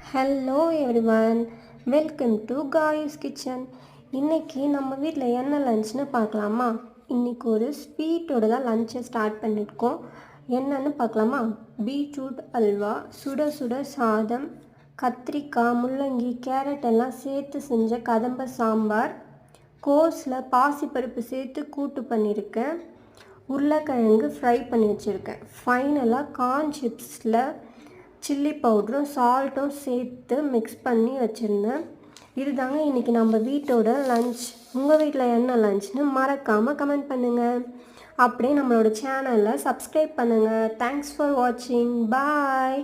Hello everyone, welcome to Kayu's kitchen. இன்றைக்கி நம்ம வீட்டில் என்ன லஞ்ச்னு பார்க்கலாமா? இன்றைக்கி ஒரு ஸ்வீட்டோடு தான் லஞ்சை ஸ்டார்ட் பண்ணியிருக்கோம். என்னன்னு பார்க்கலாமா? பீட்ரூட் அல்வா, சுட சுட சாதம், கத்திரிக்காய், முள்ளங்கி, கேரட் எல்லாம் சேர்த்து செஞ்ச கதம்ப சாம்பார், கோஸில் பாசிப்பருப்பு சேர்த்து கூட்டு பண்ணியிருக்கேன், உருளைக்கிழங்கு ஃப்ரை பண்ணி வச்சுருக்கேன், ஃபைனலாக கார்ன் சிப்ஸில் சில்லி பவுடரும் சால்ட்டும் சேர்த்து மிக்ஸ் பண்ணி வச்சுருந்தேன். இது தாங்க இன்றைக்கி நம்ம வீட்டோட லன்ச். உங்கள் வீட்டில் என்ன லன்ச்னு மறக்காமல் கமெண்ட் பண்ணுங்கள். அப்படியே நம்மளோட சேனலை சப்ஸ்கிரைப் பண்ணுங்கள். தேங்க்ஸ் ஃபார் வாட்சிங். பாய்.